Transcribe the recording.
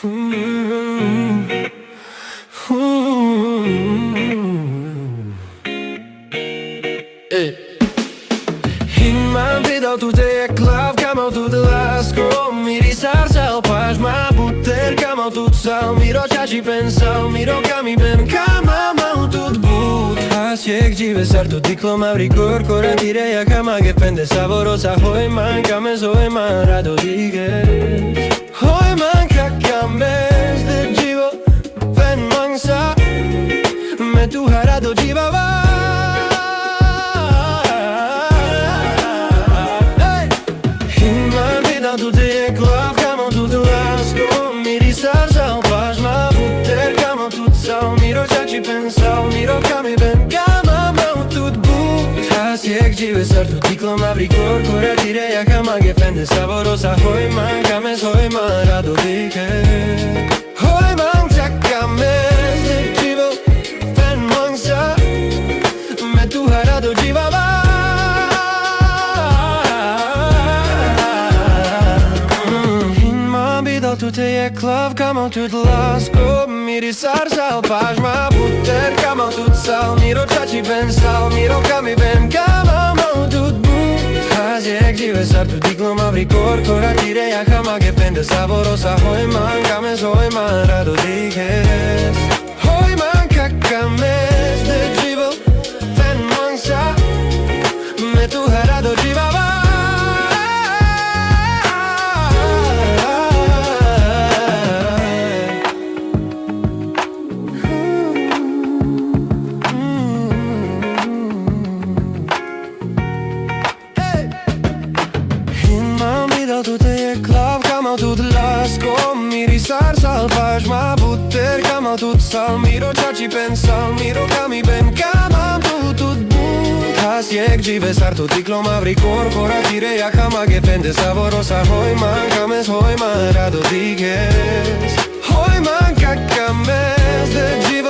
Hinman dau tudo é clave, camão tudo lasco. Miri sarsal, paz, ma puter, camão tudo sal. Miro chachi pensal, miro cami ben, camão tudo but. Asiek jive sartu dikloma vrikor, kora tireja kama che pende saborosa. Hoi man kames, hoi man rado diges. Hoi man kakames de jivo, ven mangsa. Me tu harado jiva va. Tudo é clave, camão tudo lasco. Miri sarsal, paz, ma puter, camão tudo sal. Miro chachi pensal, miro cami ben, camão tudo but. Asiek jive sartu dikloma vrikor, kora tireja kama che pende saborosa. Hoi man kames, hoi man rado diges. Hoi man chakames de jivo, ven mangsa. Me tu harado jiva va. Tudo é clave, camão tudo lasco. Miri sarsal, paz, ma puter, camão tudo sal. Miro chachi pensal, miro cami ben, camão tudo but. Asiek jive sartu dikloma vrikor, kora tireja kama che pende saborosa. Hoi man kames, hoi man rado diges. Hoi man kakames de jivo, ven mangsa. Me tu harado jiva va. Tudo é clave, camão tudo lasco. Miri sarsal, paz, ma puter, camão tudo sal. Miro chachi pensal, miro cami ben, camão tudo but. Asiek jive sartu dikloma vrikor, kora tireja kama che pende saborosa. Hoi man kames, hoi man rado diges. Hoi man kakames de jive.